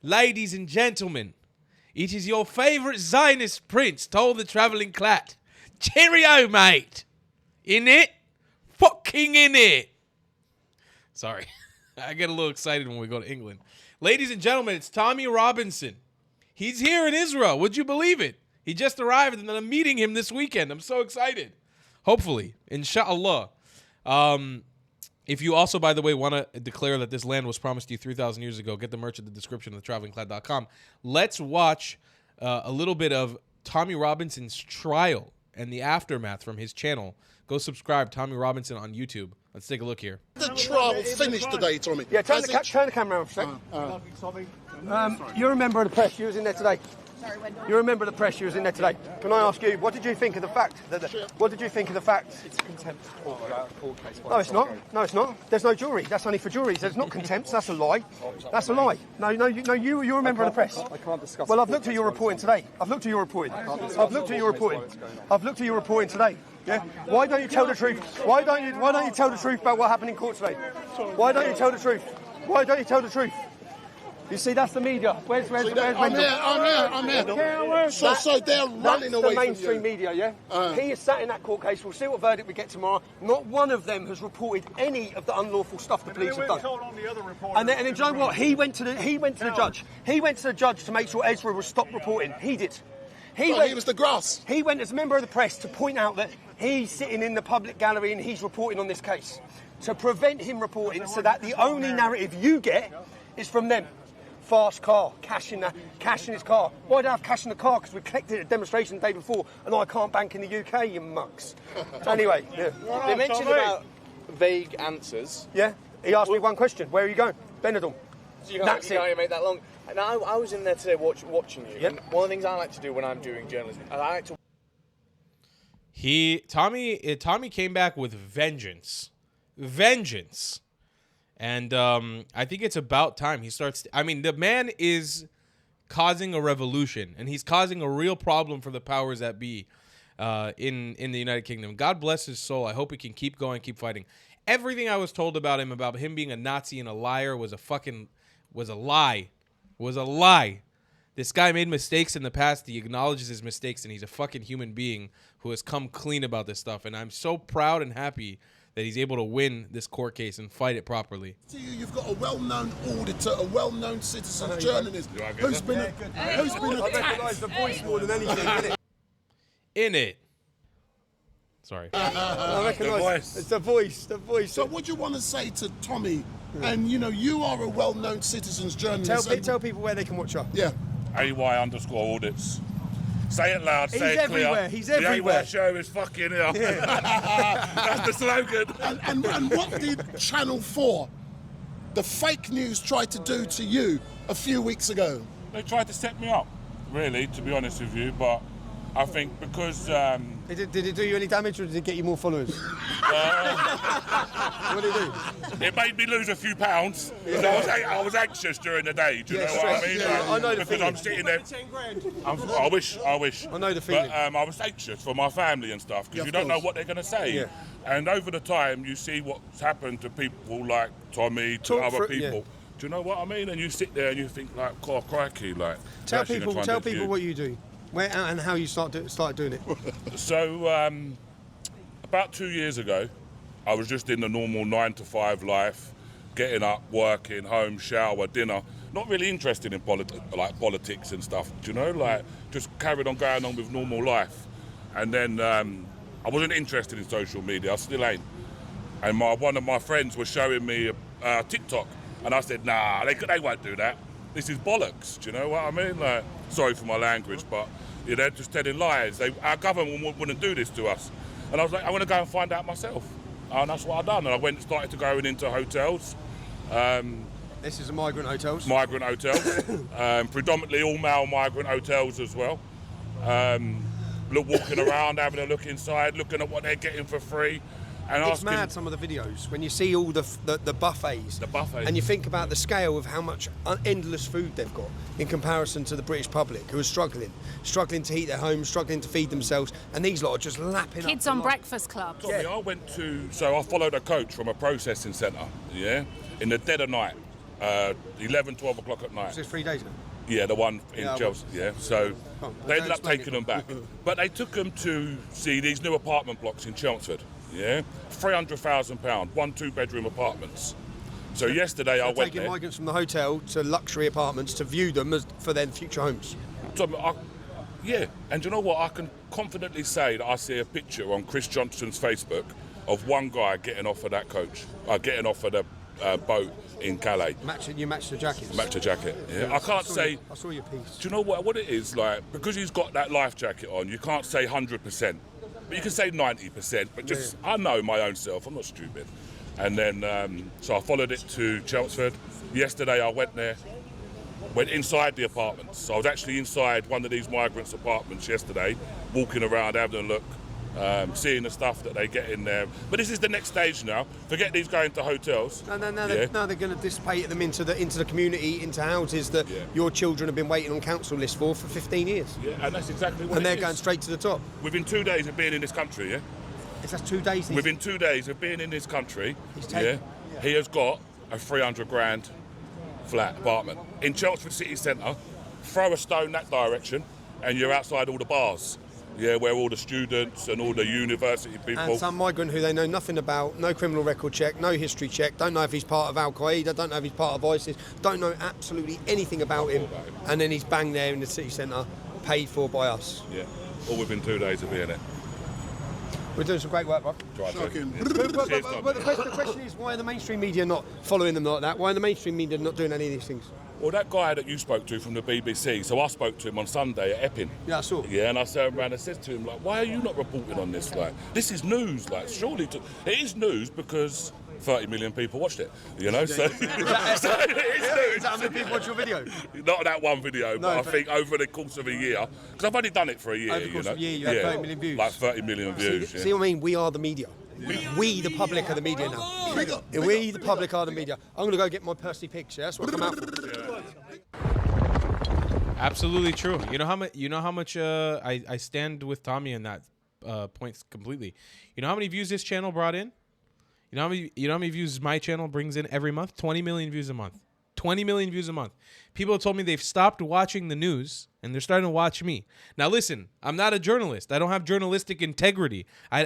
ladies and gentlemen, it is your favorite Zionist prince told the traveling clat. Cheerio, mate. In it? Fucking in it. Sorry. I get a little excited when we go to England. Ladies and gentlemen, it's Tommy Robinson. He's here in Israel. Would you believe it? He just arrived, and I'm meeting him this weekend. I'm so excited. Hopefully. Inshallah. If you also, by the way, want to declare that this land was promised to you 3,000 years ago, get the merch at the description of thetravelingclad.com. Let's watch a little bit of Tommy Robinson's trial and the aftermath from his channel. Go subscribe, Tommy Robinson on YouTube. Let's take a look here. The trial finished today, Tommy. Yeah, turn the camera around for a sec. You're a member of the press. You was in there today. You're a member of the press. You was in there today. Can I ask you, what did you think of the fact? What did you think of the fact? It's a contempt court case. No, it's not. No, it's not. There's no jury. That's only for juries. There's not contempt. That's a lie. That's a lie. No, you're a member of the press. I can't discuss. Well, I've looked at your reporting today. I've looked at your reporting. I've looked at your reporting today. Yeah. Why don't you tell the truth? Why don't you tell the truth about what happened in court today? Why don't you tell the truth? Why don't you tell the truth? You see, that's the media. Where's I'm here. So they're running away from you. That's the mainstream media, yeah? He is sat in that court case. We'll see what verdict we get tomorrow. Not one of them has reported any of the unlawful stuff the police have done. And then, do you know what? He went to the judge. He went to the judge to make sure Ezra would stop reporting. He did. He was the grass. He went as a member of the press to point out that he's sitting in the public gallery and he's reporting on this case. To prevent him reporting so that the only narrative you get is from them. Fast car, cash in his car. Why do I have cash in the car? Because we collected a demonstration the day before and I can't bank in the UK, you mucks. Anyway, yeah. They mentioned about vague answers. Yeah, he asked me one question. Where are you going? Benidorm. So you can't make that long. And I was in there today watching you. Yep. And one of the things I like to do when I'm doing journalism, I like to... Tommy came back with vengeance. And I think it's about time he starts. The man is causing a revolution, and he's causing a real problem for the powers that be in the United Kingdom. God bless his soul. I hope he can keep going, keep fighting. Everything I was told about him being a Nazi and a liar was a lie. This guy made mistakes in the past. He acknowledges his mistakes, and he's a fucking human being who has come clean about this stuff. And I'm so proud and happy that he's able to win this court case and fight it properly. You've got a well-known auditor, a well-known citizen journalist who's been attacked. The voice more than anything, in it. Sorry. I recognise it's the voice. So what do you want to say to Tommy? And you are a well-known citizens journalist. Tell people where they can watch up. Yeah. AY_audits. Say it loud, say it clear. He's everywhere. The AY show is fucking here. That's the slogan. And what did Channel 4, the fake news, try to do to you a few weeks ago? They tried to set me up, really, to be honest with you, but I think because... Did it do you any damage, or did it get you more followers? What did it do? It made me lose a few pounds. I was anxious during the day. Do you know what I mean? Yeah, I know the because feeling. I'm sitting there. I wish. I know the feeling. But I was anxious for my family and stuff because you don't know what they're going to say. Yeah. And over the time, you see what's happened to people like Tommy, to other people. Yeah. Do you know what I mean? And you sit there and you think like, oh, crikey, like. Tell people what you do. Where and how you started doing it. So, about 2 years ago, I was just in the normal 9-to-5 life, getting up, working, home, shower, dinner. Not really interested in politics and stuff, do you know? Like, just carried on going on with normal life. And then I wasn't interested in social media, I still ain't. And one of my friends was showing me TikTok, and I said, nah, they won't do that. This is bollocks, do you know what I mean? Like, sorry for my language, but they're just telling lies. Our government wouldn't do this to us. And I was like, I want to go and find out myself. And that's what I done. And I started to going into hotels. This is a migrant hotels? Migrant hotels. Predominantly all male migrant hotels as well. Walking around, having a look inside, looking at what they're getting for free. And it's mad, some of the videos, when you see all the buffets. The buffets. And you think about the scale of how much endless food they've got in comparison to the British public, who are struggling to heat their homes, struggling to feed themselves, and these lot are just lapping up. Kids on Breakfast Club. Tommy, I followed a coach from a processing centre, in the dead of night. 11, 12 o'clock at night. Was this 3 days ago? Yeah, the one in Chelsea. Yeah, so Oh, they ended up explain taking it. them back, but they took them to see these new apartment blocks in Chelmsford. Yeah, £300,000, 1 2-bedroom apartments. So yesterday I went Taking there. migrants from the hotel to luxury apartments to view them as for their future homes. Yeah, and you know what? I can confidently say that I see a picture on Chris Johnston's Facebook of one guy getting off of that coach, getting off of the boat in Calais. You match the jackets. Match the jacket. Yeah, I can't say. I saw your piece. Do you know what it is like? Because he's got that life jacket on, you can't say 100%, but you can say 90%. But just, I know my own self. I'm not stupid. And then, so I followed it to Chelmsford. Yesterday I went there. Went inside the apartments. So I was actually inside one of these migrants' apartments yesterday, walking around, having a look, seeing the stuff that they get in there. But this is the next stage now. Forget these going to hotels. No, they're going to dissipate them into the community, into houses that your children have been waiting on council lists for 15 years. Yeah, and that's exactly what And they're going straight to the top. Within 2 days of being in this country, yeah? Is that 2 days? Within 2 days of being in this country, taken- he has got a 300 grand flat apartment in Chelmsford city centre. Throw a stone that direction and you're outside all the bars, where all the students and all the university people. And some migrant who they know nothing about, no criminal record check, no history check, don't know if he's part of Al Qaeda, don't know if he's part of ISIS, don't know absolutely anything about him, and then he's banged there in the city centre, paid for by us. Yeah, all within 2 days of being there. We're doing some great work, bro. Shocking. But the question is, why are the mainstream media not following them like that? Why are the mainstream media not doing any of these things? Well, that guy that you spoke to from the BBC, so I spoke to him on Sunday at Epping. Yeah, I saw. Yeah, and I turned around and said to him, like, why are you not reporting on this? Like, this is news. Like, surely it is news because 30 million people watched it, you know? So, so it is news. Is that how many people watch your video? Not that one video, but I think over the course of a year, because I've only done it for a year. Over the course of a year, you had 30 million views. Like 30 million views. See what I mean? We are the media. We the public are the media now. We the public are the media. I'm going to go get my Percy pics, yeah? That's what I come out for. Absolutely true. You know how much I stand with Tommy in that points completely. You know how many views this channel brought in? You know how many views my channel brings in every month? 20 million views a month. 20 million views a month. People have told me they've stopped watching the news and they're starting to watch me. Now listen, I'm not a journalist. I don't have journalistic integrity. I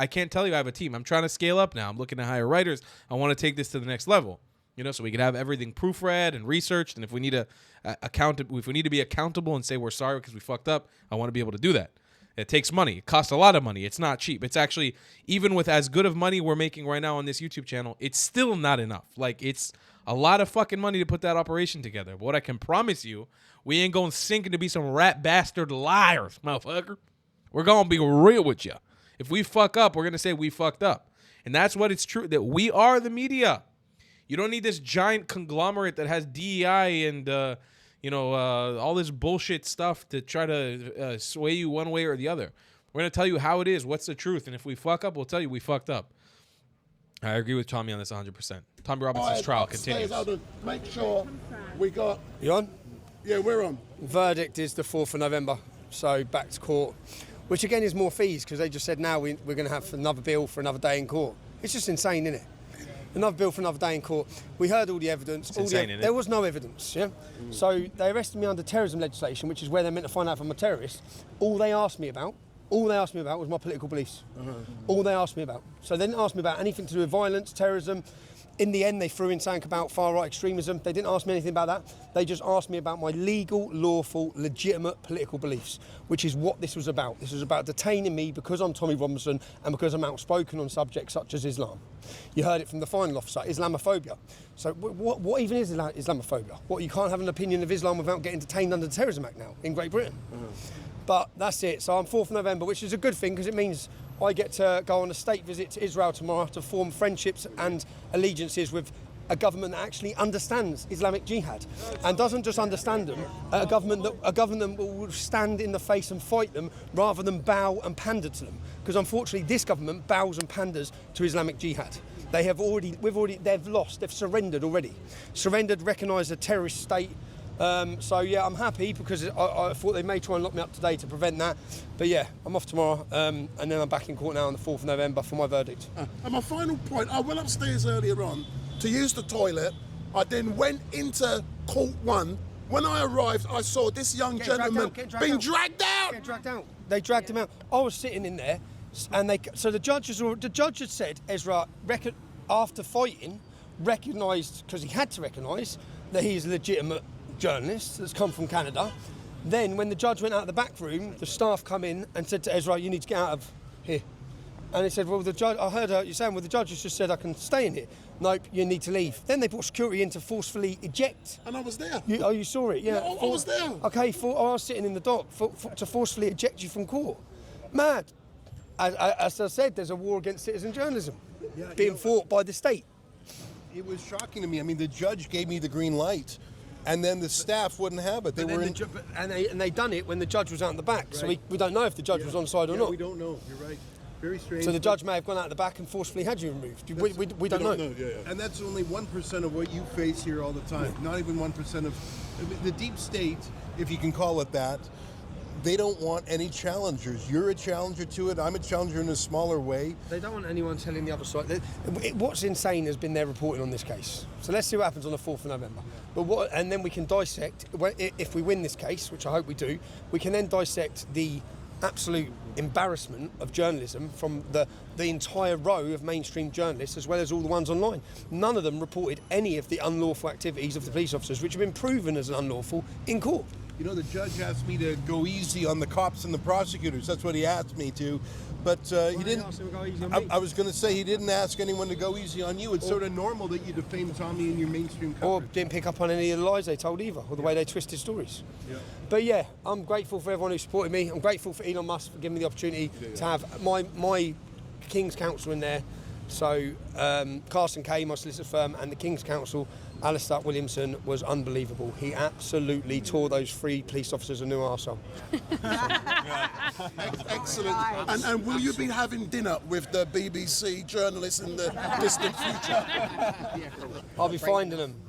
can't tell you I have a team. I'm trying to scale up now. I'm looking to hire writers. I want to take this to the next level. You know, so we can have everything proofread and researched, and if we need to be accountable and say we're sorry because we fucked up, I want to be able to do that. It takes money. It costs a lot of money. It's not cheap. It's actually, even with as good of money we're making right now on this YouTube channel, it's still not enough. Like, it's a lot of fucking money to put that operation together. But what I can promise you, we ain't going to sink into be some rat bastard liars, motherfucker. We're going to be real with you. If we fuck up, we're going to say we fucked up. And that's what it's true, that we are the media. You don't need this giant conglomerate that has DEI and, all this bullshit stuff to try to sway you one way or the other. We're going to tell you how it is, what's the truth. And if we fuck up, we'll tell you we fucked up. I agree with Tommy on this 100%. Tommy Robinson's trial continues. Make sure we got... You on? Yeah, we're on. Verdict is the 4th of November, so back to court. Which again is more fees, because they just said now we're going to have another bill for another day in court. It's just insane, isn't it? Another bill for another day in court. We heard all the evidence. There was no evidence, yeah? So they arrested me under terrorism legislation, which is where they're meant to find out if I'm a terrorist. All they asked me about was my political beliefs. All they asked me about. So they didn't ask me about anything to do with violence, terrorism. In the end, they threw in something about far-right extremism. They didn't ask me anything about that. They just asked me about my legal, lawful, legitimate political beliefs, which is what this was about. This was about detaining me because I'm Tommy Robinson and because I'm outspoken on subjects such as Islam. You heard it from the final officer, Islamophobia. So what even is Islamophobia? What, you can't have an opinion of Islam without getting detained under the Terrorism Act now in Great Britain? But that's it. So I'm 4th of November, which is a good thing because it means I get to go on a state visit to Israel tomorrow to form friendships and allegiances with a government that actually understands Islamic jihad and doesn't just understand them, a government that will stand in the face and fight them rather than bow and pander to them. Because unfortunately this government bows and panders to Islamic jihad. They've lost, they've surrendered already. Surrendered, recognised a terrorist state. So yeah, I'm happy because I thought they may try and lock me up today to prevent that. But yeah, I'm off tomorrow and then I'm back in court now on the 4th of November for my verdict. And my final point, I went upstairs earlier on to use the toilet I then went into court 1. When I arrived, I saw this young gentleman being dragged out. Get dragged out. They dragged him out. I was sitting in there, and the judge had said Ezra, after fighting, recognised, because he had to recognise that he's a legitimate journalist that's come from Canada. Then, when the judge went out of the back room, the staff come in and said to Ezra, "You need to get out of here." And he said, "Well, the judge, I heard you saying, well, the judge has just said I can stay in here." "Nope, you need to leave." Then they brought security in to forcefully eject. And I was there. You saw it, yeah? Yeah, I was there. Okay, I was sitting in the dock to forcefully eject you from court. Mad. As I said, there's a war against citizen journalism being fought by the state. It was shocking to me. I mean, the judge gave me the green light, and then the staff wouldn't have it. They done it when the judge was out in the back. Right. So we don't know if the judge was on side or not. We don't know. You're right. Very strange. So the judge may have gone out the back and forcefully had you removed. We don't know. Yeah. And that's only 1% of what you face here all the time. Yeah. Not even 1% of the deep state, if you can call it that. They don't want any challengers. You're a challenger to it. I'm a challenger in a smaller way. They don't want anyone telling the other side. What's insane has been their reporting on this case. So let's see what happens on the 4th of November. And then we can dissect, if we win this case, which I hope we do, we can then dissect the absolute embarrassment of journalism from the entire row of mainstream journalists, as well as all the ones online. None of them reported any of the unlawful activities of the police officers, which have been proven as unlawful in court. You know, the judge asked me to go easy on the cops and the prosecutors. That's what he asked me to. But he didn't. I was going to say he didn't ask anyone to go easy on you. It's sort of normal that you defame Tommy in your mainstream coverage. Or didn't pick up on any of the lies they told either, or the way they twisted stories. Yeah. But yeah, I'm grateful for everyone who supported me. I'm grateful for Elon Musk for giving me the opportunity to have my King's Counsel in there. So Carson Kay, my solicitor firm, and the King's Counsel, Alistair Williamson, was unbelievable. He absolutely tore those 3 police officers a new arsehole. Excellent. And will you be having dinner with the BBC journalists in the distant future? I'll be finding them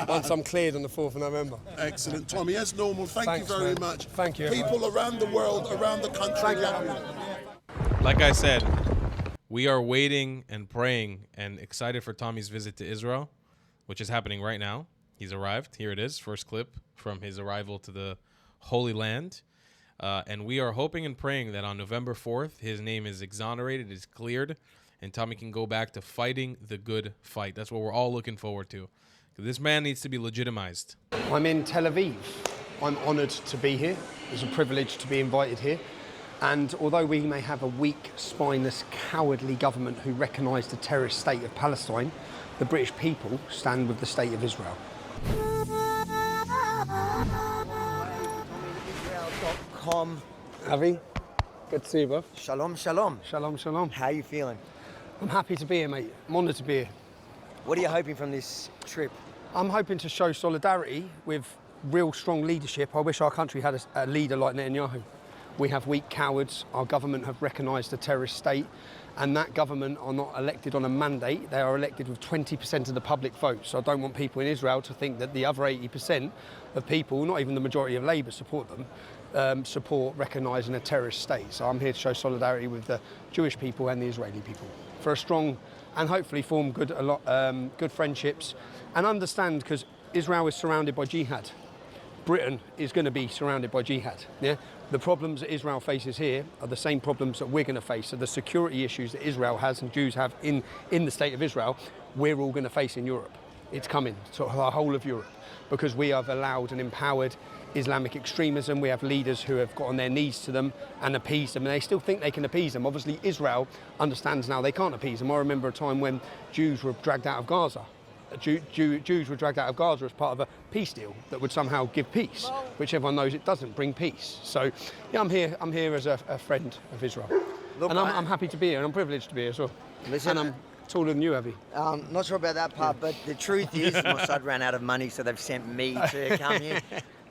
once I'm cleared on the 4th of November. Excellent. Tommy, as normal, thank you very much. Thank you. People around the world, around the country. Like I said, we are waiting and praying and excited for Tommy's visit to Israel, which is happening right now. He's arrived. Here it is, first clip from his arrival to the Holy Land. And we are hoping and praying that on November 4th, his name is exonerated, is cleared, and Tommy can go back to fighting the good fight. That's what we're all looking forward to. This man needs to be legitimized. I'm in Tel Aviv. I'm honoured to be here. It's a privilege to be invited here. And although we may have a weak, spineless, cowardly government who recognise the terrorist state of Palestine, the British people stand with the state of Israel. Israel.com. Avi, good to see you, bro. Shalom, shalom. Shalom, shalom. How are you feeling? I'm happy to be here, mate. I'm honoured to be here. What are you hoping from this trip? I'm hoping to show solidarity with real strong leadership. I wish our country had a leader like Netanyahu. We have weak cowards. Our government have recognised the terrorist state, and that government are not elected on a mandate. They are elected with 20% of the public vote. So I don't want people in Israel to think that the other 80% of people, not even the majority of Labour support them, support recognising a terrorist state. So I'm here to show solidarity with the Jewish people and the Israeli people for a strong and hopefully form good friendships and understand, because Israel is surrounded by jihad. Britain is going to be surrounded by jihad. Yeah? The problems that Israel faces here are the same problems that we're going to face. So the security issues that Israel has and Jews have in the state of Israel, we're all going to face in Europe. It's coming to the whole of Europe because we have allowed and empowered Islamic extremism. We have leaders who have got on their knees to them and appeased them, and they still think they can appease them. Obviously, Israel understands now they can't appease them. I remember a time when Jews were dragged out of Gaza. Jews were dragged out of Gaza as part of a peace deal that would somehow give peace, which everyone knows it doesn't bring peace. So, yeah, I'm here as a friend of Israel. Look, and I'm happy to be here, and I'm privileged to be here as well. Listen, and I'm taller than you, Avi. Not sure about that part, but the truth is Mossad ran out of money, so they've sent me to come here.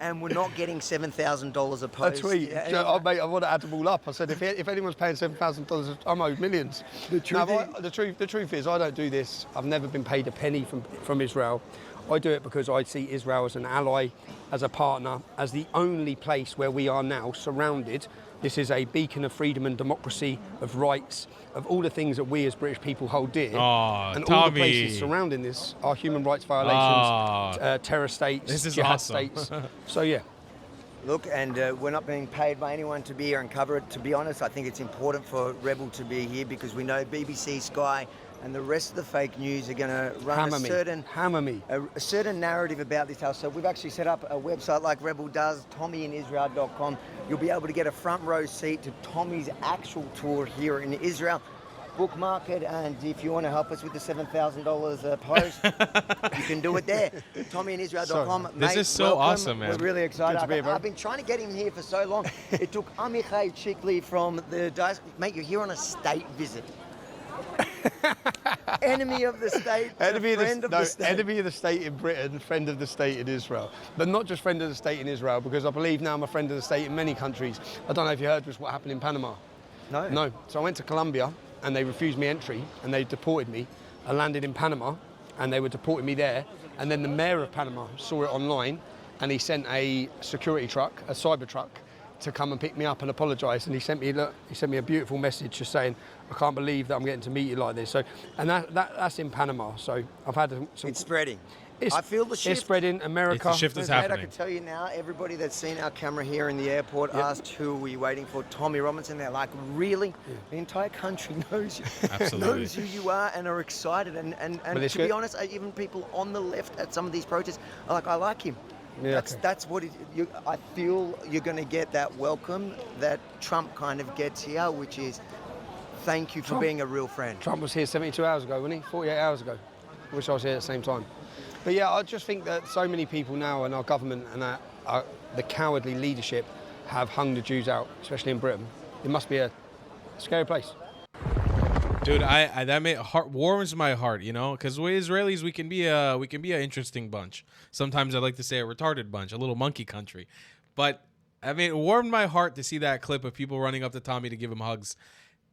And we're not getting $7,000 a post. A tweet. Yeah. Mate, I want to add them all up. I said, if anyone's paying $7,000, I'm owed millions. The truth is, I don't do this. I've never been paid a penny from Israel. I do it because I see Israel as an ally, as a partner, as the only place where we are now surrounded This is a beacon of freedom and democracy, of rights, of all the things that we as British people hold dear. Oh, and Tommy. all the places surrounding this are human rights violations, terror states, This is jihad awesome. states. So yeah. Look, and we're not being paid by anyone to be here and cover it. To be honest, I think it's important for Rebel to be here because we know BBC, Sky, and the rest of the fake news are going to run a certain narrative about this house. So we've actually set up a website like Rebel does, TommyInIsrael.com. You'll be able to get a front row seat to Tommy's actual tour here in Israel. Bookmark it, and if you want to help us with the $7,000 post, you can do it there. TommyInIsrael.com. This is so welcome. awesome, man. We're really excited. Good to be here, I've been trying to get him here for so long. It took Amichai Chikli from the diocese. Mate, you're here on a state visit. Enemy of the state, friend of the state. Enemy of the state in Britain, friend of the state in Israel. But not just friend of the state in Israel, because I believe now I'm a friend of the state in many countries. I don't know if you heard just what happened in Panama. No. No. So I went to Colombia and they refused me entry and they deported me. I landed in Panama and they were deporting me there. And then the mayor of Panama saw it online and he sent a security truck, a cyber truck, to come and pick me up and apologise. And he sent me a beautiful message just saying, I can't believe that I'm getting to meet you like this. So, and that's in Panama. So I've had some. It's spreading. I feel the shift. It's spreading. America. The shift is Mate, happening. I can tell you now, everybody that's seen our camera here in the airport asked who were you waiting for, Tommy Robinson. They're like, really? The entire country knows you. Absolutely. Knows who you are and are excited. And to be honest, even people on the left at some of these protests are like, I like him. Yeah, That's what I feel you're going to get that welcome that Trump kind of gets here, which is thank you for being a real friend. Trump was here 72 hours ago, wasn't he? 48 hours ago. I wish I was here at the same time. But yeah, I just think that so many people now in our government and the cowardly leadership have hung the Jews out, especially in Britain. It must be a scary place. Dude, that warms my heart, you know, because we Israelis we can be an interesting bunch. Sometimes I like to say a retarded bunch, a little monkey country. But I mean, it warmed my heart to see that clip of people running up to Tommy to give him hugs.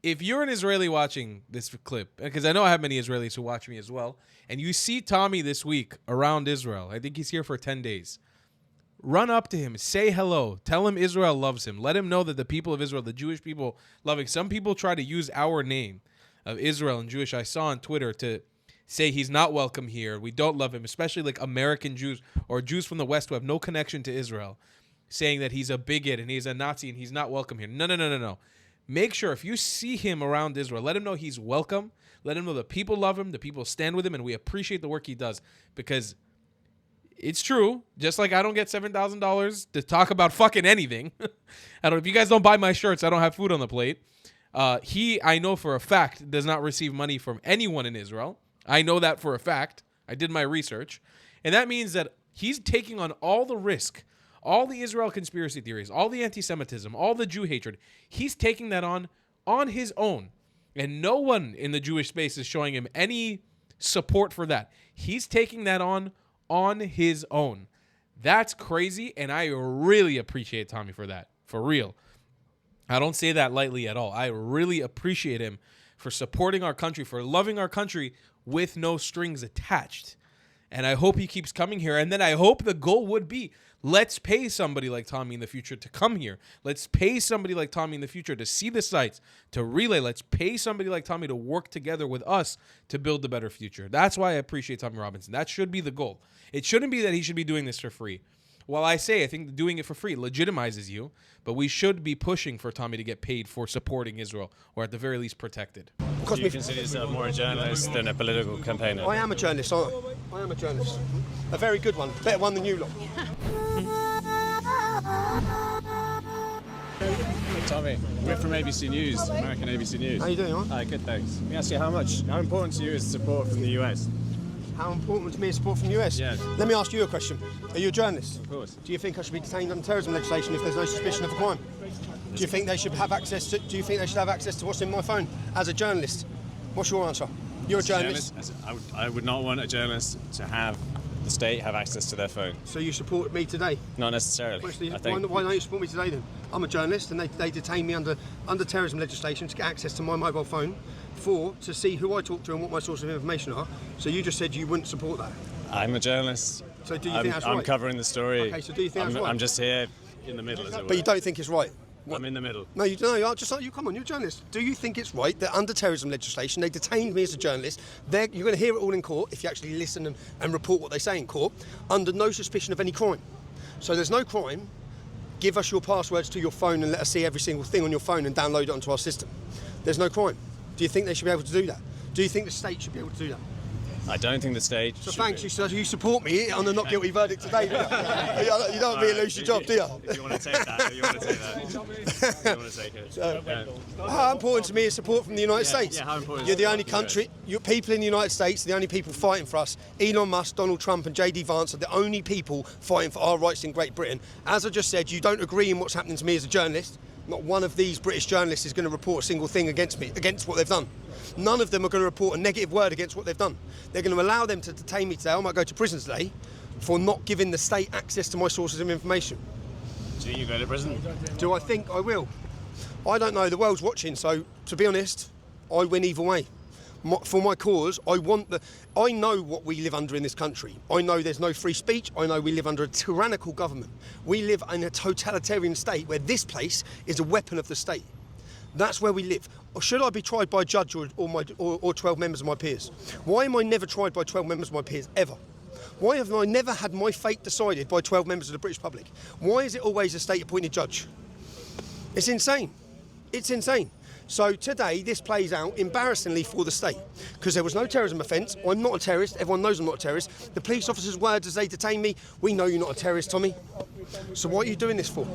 If you're an Israeli watching this clip, because I know I have many Israelis who watch me as well, and you see Tommy this week around Israel, I think he's here for 10 days. Run up to him, say hello, tell him Israel loves him. Let him know that the people of Israel, the Jewish people, love him. Some people try to use our name of Israel and Jewish, I saw on Twitter, to say he's not welcome here. We don't love him, especially like American Jews or Jews from the West who have no connection to Israel, saying that he's a bigot and he's a Nazi and he's not welcome here. No. Make sure if you see him around Israel, let him know he's welcome. Let him know the people love him, the people stand with him, and we appreciate the work he does. Because it's true, just like I don't get $7,000 to talk about fucking anything. I don't. If you guys don't buy my shirts, I don't have food on the plate. He, I know for a fact, does not receive money from anyone in Israel. I know that for a fact. I did my research. And that means that he's taking on all the risk, all the Israel conspiracy theories, all the anti-Semitism, all the Jew hatred. He's taking that on his own. And no one in the Jewish space is showing him any support for that. He's taking that on his own. That's crazy, and I really appreciate Tommy for that. For real. I don't say that lightly at all. I really appreciate him for supporting our country, for loving our country with no strings attached. And I hope he keeps coming here. And then I hope the goal would be, let's pay somebody like Tommy in the future to come here. Let's pay somebody like Tommy in the future to see the sites, to relay. Let's pay somebody like Tommy to work together with us to build a better future. That's why I appreciate Tommy Robinson. That should be the goal. It shouldn't be that he should be doing this for free. While I think doing it for free legitimizes you, but we should be pushing for Tommy to get paid for supporting Israel, or at the very least protected. Do you consider yourself more a journalist than a political campaigner? I am a journalist. I am a journalist. A very good one. Better one than you lot. Tommy, we're from ABC News, American ABC News. How you doing, all right? Hi, good, thanks. Let me ask you how important to you is support from the US? How important to me is support from the US? Yes. Let me ask you a question. Are you a journalist? Of course. Do you think I should be detained under terrorism legislation if there's no suspicion of a crime? Do you think they should have access to what's in my phone as a journalist? What's your answer? You're a journalist. I would not want a journalist to have the state have access to their phone. So you support me today? Not necessarily. Why don't you support me today then? I'm a journalist and they detain me under terrorism legislation to get access to my mobile phone to see who I talk to and what my source of information are. So you just said you wouldn't support that. I'm a journalist. So do you think that's right? I'm covering the story. Okay, so do you think that's right? I'm just here in the middle, as it were. But you don't think it's right? I'm in the middle. No, you don't. You come on, you're a journalist. Do you think it's right that under terrorism legislation they detained me as a journalist? You're going to hear it all in court if you actually listen and report what they say in court, under no suspicion of any crime. So there's no crime. Give us your passwords to your phone and let us see every single thing on your phone and download it onto our system. There's no crime. Do you think they should be able to do that? Do you think the state should be able to do that? I don't think the state. So thanks, you support me on the not guilty verdict today. You don't want me to lose your job, do you? If you want to take that, you want to take that. You want to take it. How important to me is support from the United States? Yeah, how important You're the is only country, your people in the United States, the only people fighting for us. Elon Musk, Donald Trump and JD Vance are the only people fighting for our rights in Great Britain. As I just said, you don't agree in what's happening to me as a journalist. Not one of these British journalists is going to report a single thing against me, against what they've done. None of them are going to report a negative word against what they've done. They're going to allow them to detain me today. I might go to prison today for not giving the state access to my sources of information. Do you go to prison? Do I think I will? I don't know. The world's watching, so to be honest, I win either way. For my cause, I know what we live under in this country. I know there's no free speech. I know we live under a tyrannical government. We live in a totalitarian state where this place is a weapon of the state. That's where we live. Or should I be tried by a judge or 12 members of my peers? Why am I never tried by 12 members of my peers, ever? Why have I never had my fate decided by 12 members of the British public? Why is it always a state-appointed judge? It's insane. It's insane. So today, this plays out embarrassingly for the state because there was no terrorism offence. I'm not a terrorist. Everyone knows I'm not a terrorist. The police officers' words as they detain me, we know you're not a terrorist, Tommy. So what are you doing this for?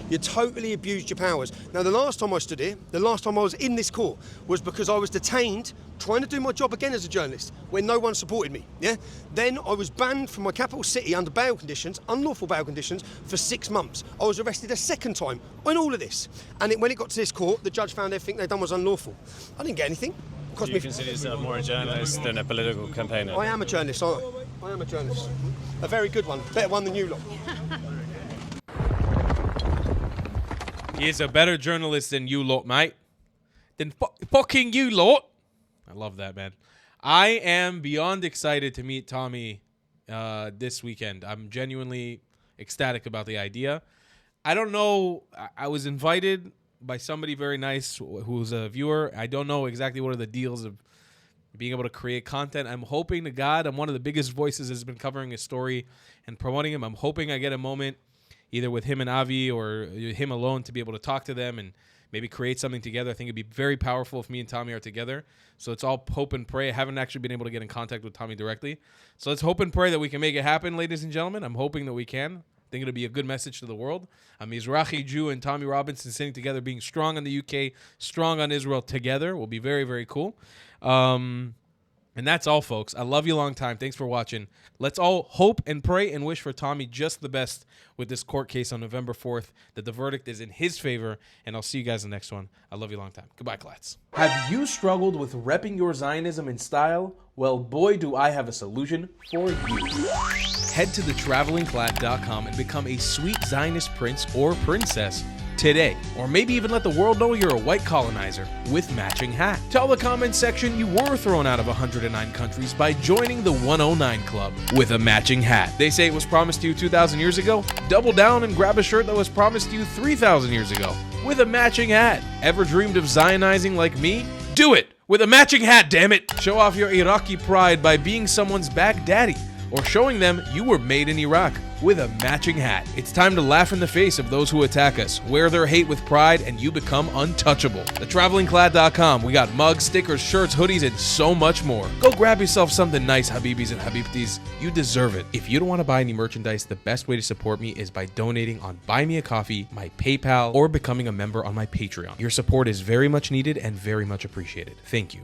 You totally abused your powers. Now, the last time I stood here, the last time I was in this court was because I was detained trying to do my job again as a journalist when no one supported me, yeah? Then I was banned from my capital city under bail conditions, unlawful bail conditions, for 6 months. I was arrested a second time on all of this. And when it got to this court, the judge found everything they'd done was unlawful. I didn't get anything. Do you consider yourself more a journalist than a political campaigner? I am a journalist, aren't I? I am a journalist. A very good one. Better one than you lot. He is a better journalist than you lot, mate. Than fucking you lot. I love that, man. I am beyond excited to meet Tommy this weekend. I'm genuinely ecstatic about the idea. I don't know. I was invited by somebody very nice who's a viewer. I don't know exactly what are the deals of being able to create content. I'm hoping to God, I'm one of the biggest voices that's been covering his story and promoting him. I'm hoping I get a moment either with him and Avi or him alone to be able to talk to them and maybe create something together. I think it'd be very powerful if me and Tommy are together. So it's all hope and pray. I haven't actually been able to get in contact with Tommy directly. So let's hope and pray that we can make it happen, ladies and gentlemen. I'm hoping that we can. I think it'll be a good message to the world. A Mizrahi Jew and Tommy Robinson sitting together, being strong on the UK, strong on Israel together will be very, very cool. And that's all, folks. I love you a long time. Thanks for watching. Let's all hope and pray and wish for Tommy just the best with this court case on November 4th, that the verdict is in his favor, and I'll see you guys in the next one. I love you a long time. Goodbye, Klats. Have you struggled with repping your Zionism in style? Well, boy, do I have a solution for you. Head to thetravelingclat.com and become a sweet Zionist prince or princess today, or maybe even let the world know you're a white colonizer with matching hat. Tell the comments section you were thrown out of 109 countries by joining the 109 Club with a matching hat. They say it was promised to you 2,000 years ago? Double down and grab a shirt that was promised to you 3,000 years ago with a matching hat. Ever dreamed of Zionizing like me? Do it with a matching hat, damn it! Show off your Iraqi pride by being someone's back daddy, or showing them you were made in Iraq with a matching hat. It's time to laugh in the face of those who attack us. Wear their hate with pride and you become untouchable. TheTravelingClad.com. We got mugs, stickers, shirts, hoodies, and so much more. Go grab yourself something nice, Habibis and Habibtis. You deserve it. If you don't want to buy any merchandise, the best way to support me is by donating on Buy Me a Coffee, my PayPal, or becoming a member on my Patreon. Your support is very much needed and very much appreciated. Thank you.